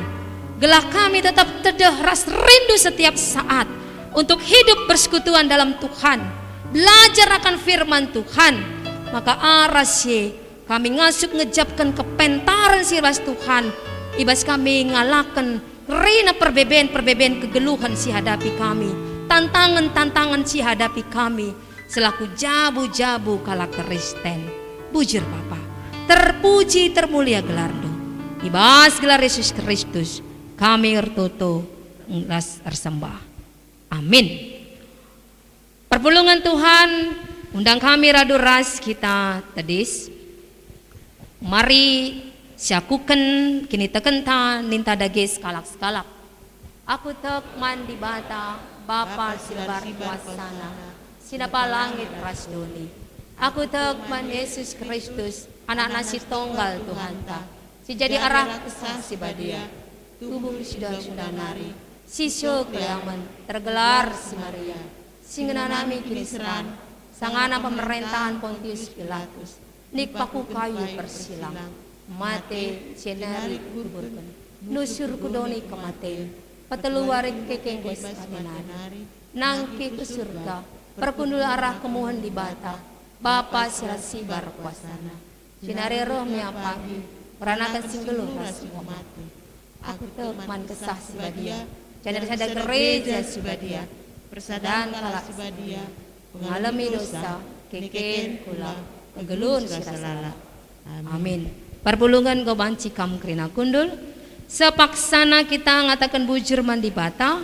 gelah kami tetap tedah ras rindu setiap saat untuk hidup persekutuan dalam Tuhan, belajar akan firman Tuhan. Maka arasye kami ngasup ngejapkan kepentaran sirwas Tuhan, ibas kami ngalakan rina perbeben kegeluhan si hadapi kami, tantangan si hadapi kami selaku jabu kala Kristen. Bujur Bapa, terpuji termulia gelardo, ibas gelar Yesus Kristus kami ertoto ngeras ersembah. Amin. Perpulungan Tuhan undang kami radu ras kita tedis. Mari siakuken kini tekenta ninta dagis skalak. Aku tek mandi bata Bapa sibar kuasana sinapa langit rasdoni. Aku tek man Yesus Kristus anak nasi tunggal Tuhan ta. Si jadi arah kesah si badia tubuh sudah nari sisyo kelaman tergelar si Maria singenanami kini seran sangana pemerintahan Pontius Pilatus nik paku kayu persilang mate cenari kuburkan nusur kudoni kemate pateluarik kekenggos atenari nangki ke surga perkundul arah kemuhan di bata Bapa sirasi barkuasana cenari roh meapagi peranakan singgeluh rasu mati aku teman kesah sibadia cenari sada gereja sibadia persadaan kalak sibadia mengalami dosa keken kula kegelun sirasala amin. Perpulungan go banci kam krina kundul sepaksana kita ngatakan bujur mandi bata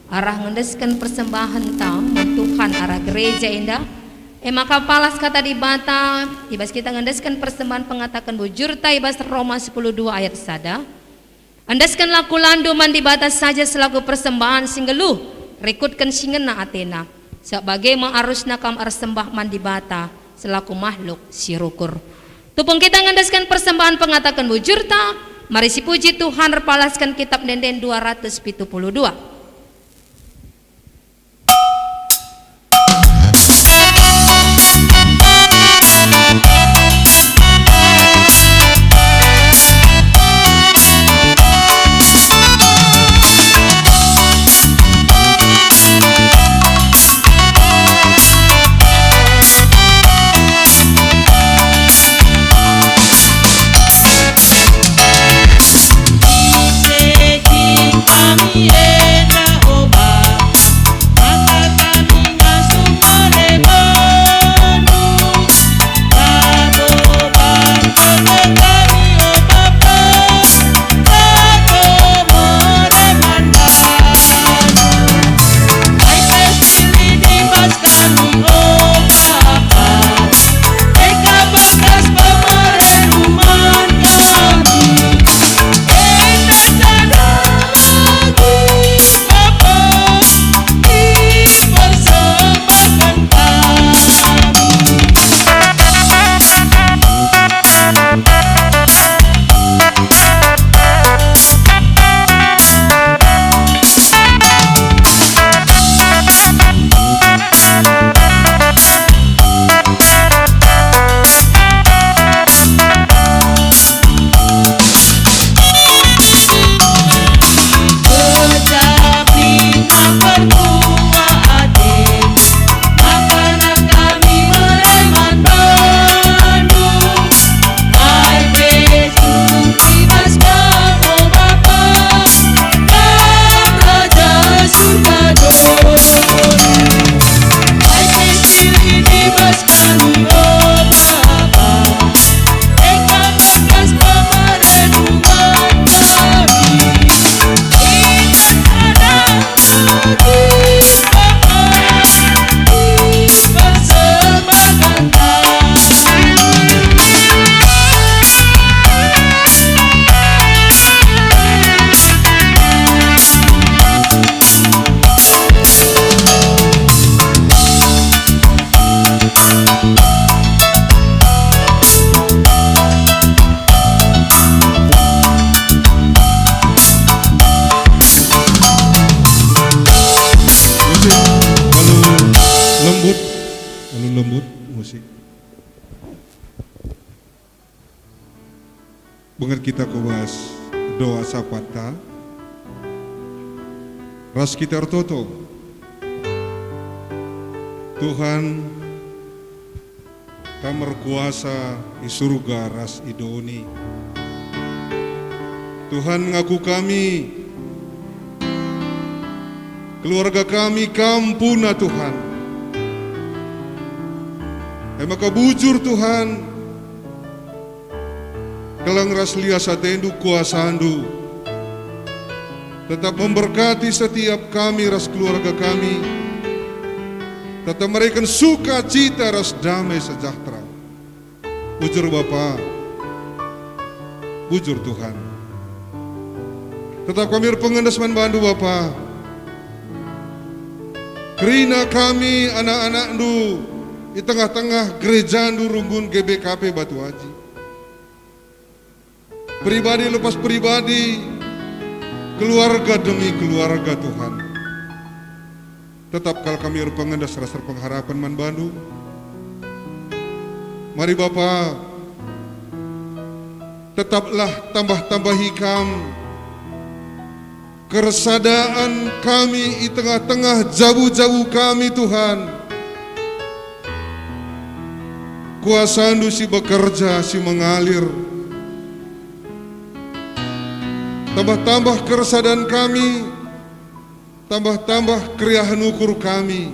arah ngendeskan persembahan tam Tuhan arah gereja indah maka palas kata di bata ibas kita ngendeskan persembahan pengatakan bujur ta ibas Roma 10:2 ayat sada andeskan laku landu mandi bata saja selaku persembahan singgeluh rekutkan singena Athena sebagai mengarusna kam arsembah mandi bata selaku makhluk sirukur tupung kita ngandaskan persembahan pengatakan bujur ta mari si puji Tuhan repalaskan kitab Denden 272. lembut musik. Bengat kita kubas doa sapata. Ras kita ertoto. Tuhan kamar kuasa di surga ras idoni. Tuhan ngaku kami, keluarga kami kampuna Tuhan. Maka bujur Tuhan, kelang ras liasa tendu kuasandu, tetap memberkati setiap kami ras keluarga kami, tetap mereka sukacita ras damai sejahtera. Bujur Bapa, bujur Tuhan. Tetap kami berpengendas manbandu Bapa. Kerina kami anak-anak du di tengah-tengah gereja du runggun GBKP Batu Haji. Pribadi lepas pribadi, keluarga demi keluarga Tuhan. Tetap kalau kami berpengendas rasa pengharapan manbandu. Mari Bapa, tetaplah tambah-tambahi kami keresadaan kami di tengah-tengah jabu-jabu kami Tuhan. Kuasa Anda si bekerja, si mengalir. Tambah-tambah keresadaan kami, tambah-tambah keriahan ukur kami,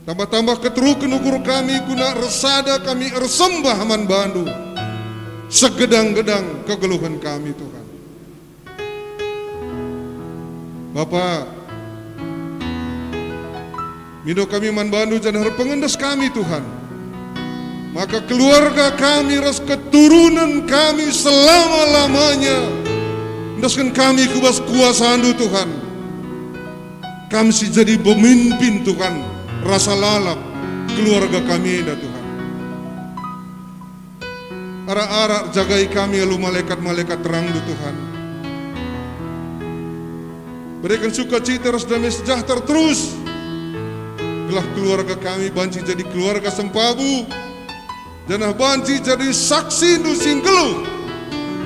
tambah-tambah keterukan ukur kami, guna resada kami ersembah man bandu segedang-gedang kegeluhan kami Tuhan. Bapa, mido kami man bandu jangan pengendas kami Tuhan. Maka keluarga kami, ras keturunan kami selama-lamanya ndaskan kami kubas kuasa Anda Tuhan. Kami si jadi pemimpin Tuhan, rasa lalap keluarga kami dah Tuhan. Arak-arak jagai kami lalu malaikat-malaikat terang du Tuhan. Berikan sukacita ras damai sejahtera terus. Gelah keluarga kami banci jadi keluarga sempabu. Janah banci jadi saksi nu singgelu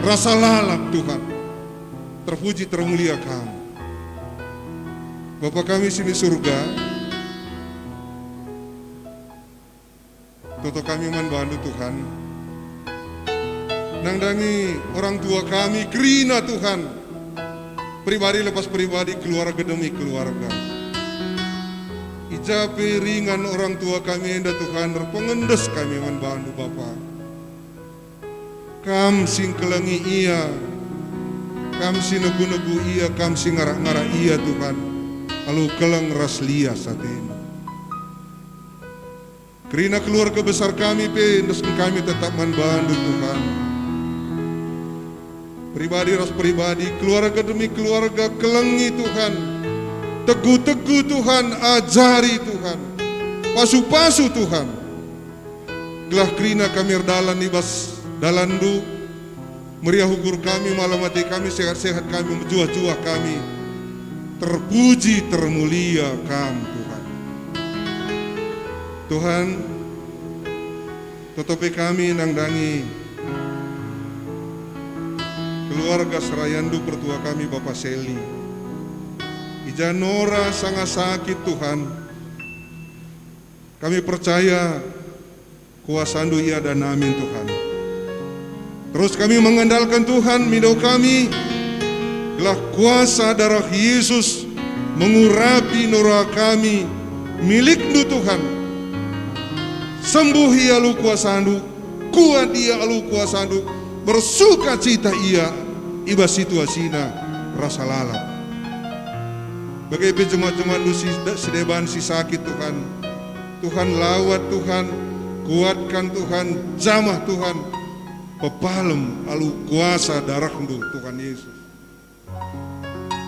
rasa lalap Tuhan. Terpuji termulia kami. Bapa kami sini surga, toto kami man bandu Tuhan. Nangdangi orang tua kami kerina Tuhan. Pribadi lepas pribadi, keluarga demi keluarga. Ijapi ringan orang tua kami enda Tuhan, pengendes kami man bandu Bapa. Kam sing kelengi iya, kam si negu-negu iya, kam si ngarak-ngarak iya Tuhan. Lalu keleng ras lia saat ini. Kerana keluarga besar kami ndaskan kami tetap manbandu Tuhan. Pribadi ras pribadi, keluarga demi keluarga kelengi Tuhan. Teguh-teguh Tuhan, ajari Tuhan. Pasu-pasu Tuhan. Gelah kerana kami erdalan ibas dalandu. Meriah hukur kami, malam hati kami, sehat-sehat kami, menjuah-juah kami. Terpuji termulia kami Tuhan. Tuhan, tutupi kami nangdangi keluarga serayandu pertua kami Bapak Seli. Ijanora sangat sakit Tuhan. Kami percaya kuasa-Ndu ia dan amin Tuhan. Terus kami mengandalkan Tuhan, mido kami telah kuasa darah Yesus mengurapi nora kami milik-Ndu Tuhan. Sembuh ia lu kuasa Ndu, kuat ia lu kuasa Ndu, bersuka cita ia iba situasina rasa lalap. Bagai jemaat-jemaat Ndu sedeban si sakit Tuhan. Tuhan lawat Tuhan, kuatkan Tuhan, jamah Tuhan, pepalem alu kuasa darah Ndu Tuhan Yesus.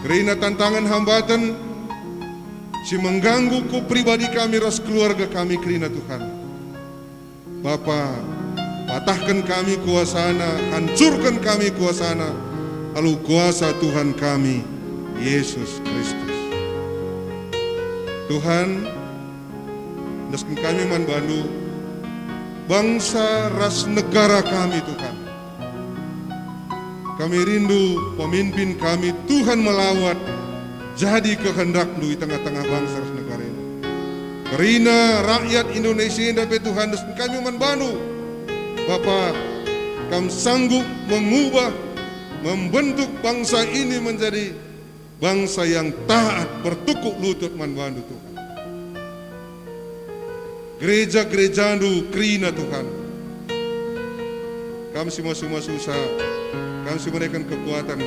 Kerana tantangan hambatan si mengganggu ku pribadi kami ras keluarga kami kerana Tuhan. Bapa, patahkan kami kuasana, hancurkan kami kuasana, lalu kuasa Tuhan kami Yesus Kristus. Tuhan, daskan kami manbandu bangsa ras negara kami Tuhan. Kami rindu pemimpin kami Tuhan melawat jadi kehendak-Ndu di tengah-tengah bangsa ras negara ini. Kerana rakyat Indonesia ini dapat Tuhan dan kami manbandu Bapa, kami sanggup mengubah, membentuk bangsa ini menjadi bangsa yang taat, bertukuk lutut manbandu Tuhan. Gereja-gereja Ndu kerina Tuhan. Kami semua susah. Kami memberikan kekuatan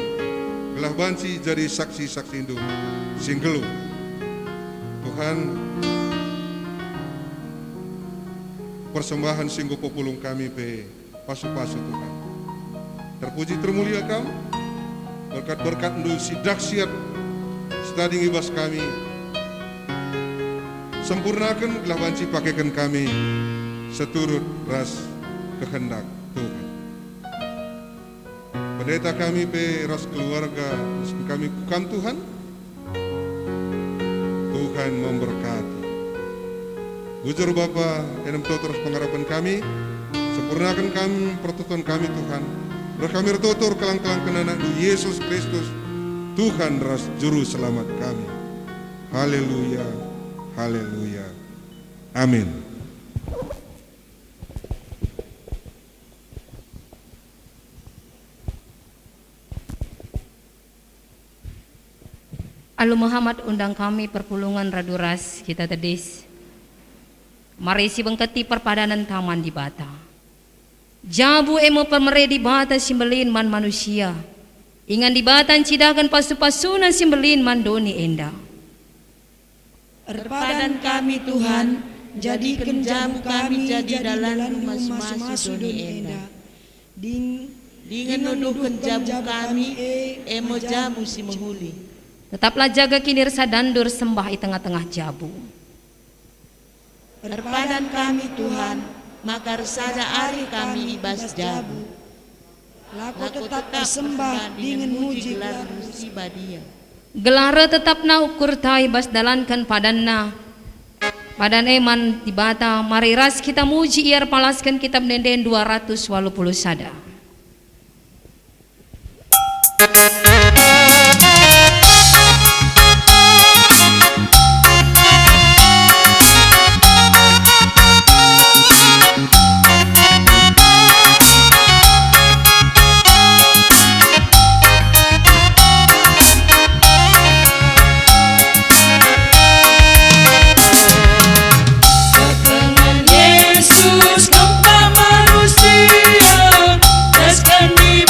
gelah banci jadi saksi-saksi Ndu singgelu. Tuhan, persembahan singgo populung kami pe pasu-pasu Tuhan. Terpuji termulia Kami. Berkat-berkat Ndu si dahsyat stading ibas kami. Sempurnakan gelah banci pakaikan kami seturut ras kehendak Tuhan. Pendeta kami pe ras keluarga kami kukam Tuhan. Tuhan memberkati. Bujur Bapa, enam terus pengharapan kami. Sempurnakan kami pertutuan kami Tuhan. Berkami tutur kelang-kelang kenana du Yesus Kristus, Tuhan ras juru selamat kami. Haleluya, haleluya, amin. Alu Muhammad undang kami perpulungan raduras kita tedis. Mari si bengketi perpadanan taman di bata. Jabu emo pemere di bata simbelin man manusia. Ingan di batan cidakan pasu-pasunan simbelin man doni enda. Perpadan kami Tuhan, jadikan jamu kami jadi dalam mas-masu doni enda. Dengan nuduhkan jamu kami, emo jamu si menghuli. Tetaplah jaga kinirsa dandur sembah di tengah-tengah jabu. Perpadan kami Tuhan, maka resada ari kami ibas jabu. Laku tetap bersembah dengan muji gelar musibah dia. Gelara tetap na ukur tai bas dalankan padanna. Padan eman di bata, mari ras kita muji iar palaskan kitab nenden 280 sada. Yesus tanpa manusia, daskan di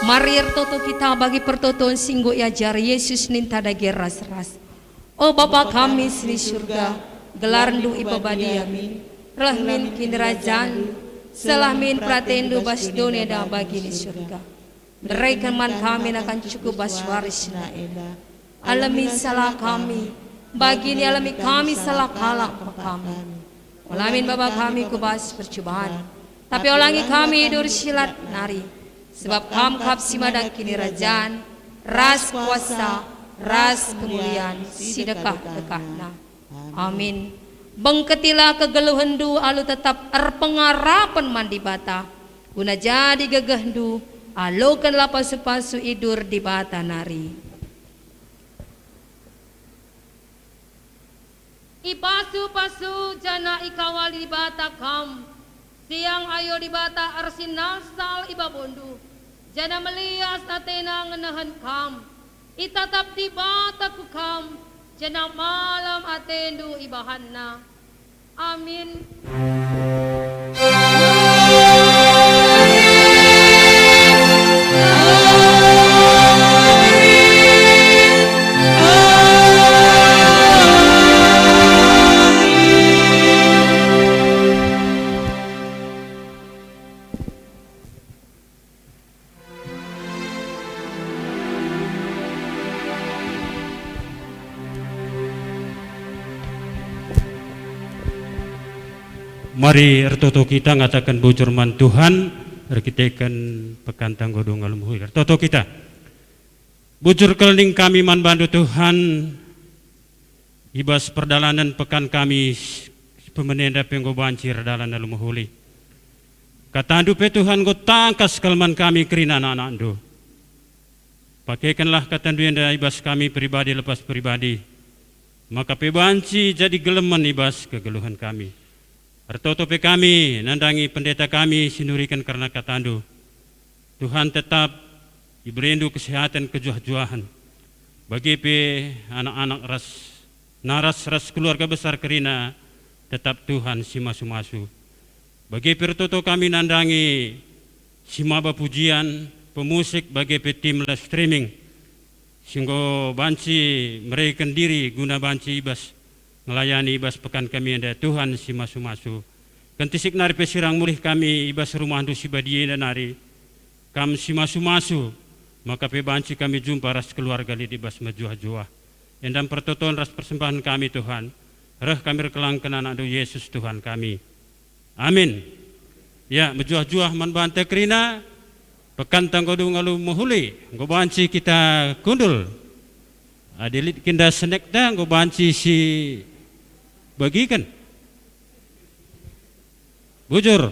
Marir toto kita bagi pertoton singgo ajar Yesus ninta dagi ras-ras. Oh Bapa kami di surga, gelarndu ibabadia min, rahmin kinderajaan, selahmin pratendu bas dunia da bagi di surga. Deraikan man kami akan cukup bas waris na eda. Alami salah kami, bagi ni alami kami salah kalah kami. Alamin Bapa kami kubas percobaan, tapi ulangi kami dur silat nari. Sebab kamkap simadak kini rajaan, ras kuasa, ras kemuliaan, sidekah-dekahna. Amin. Bengketilah kegeluhendu alu tetap erpengarapan mandi bata. Guna jadi gegehendu, alukanlah pasu-pasu idur di bata nari. Ipasu-pasu jana ikawali di bata kam. Siang ayo di bata arsinal sal ibabondu. Jana melias atena ngenahan kam. Itatap di bata ku kam. Jana malam atendu ibahanna. Amin. Mari ertoto kita ngatakan bujur man Tuhan, erkitekan pekan tanggo dongal muhui. Ertoto kita. Bujur keliling kami man bandu Tuhan, ibas perdalanan pekan kami pemenenda penggo bancir dalan dalam muhuli. Katandu pe Tuhan go tangkas kalman kami kerina anak-anak do. Pakaikanlah katandu enda ibas kami pribadi lepas pribadi. Maka pe banci jadi geleman ibas kegeluhan kami. Ertotope kami, nandangi pendeta kami sinurikan karena katandu. Tuhan tetap diberindu kesehatan kejuah-juahan. Bagi pe anak-anak naras keluarga besar kerina, tetap Tuhan si masu-masu. Bagi pertoto kami nandangi simaba pujian, pemusik bagi pe tim live streaming. Singgo banci mereka diri guna banci ibas. Melayani ibas pekan kami anda Tuhan si masu-masu. Kentisik nari pesirang mulih kami ibas rumah andu si badie dan nari. Kam si masu-masu. Maka pe banci kami jumpa ras keluarga li ibas majuah-juah. Endam pertoton ras persembahan kami Tuhan. Reh kami rekelangkan anak do Yesus Tuhan kami. Amin. Ya majuah-juah man bante kerina. Pekan tanggodu ngalu muhuli. Ngo banci kita kundul. Adilit kinda senek dah ngo banci si bagikan. Bujur.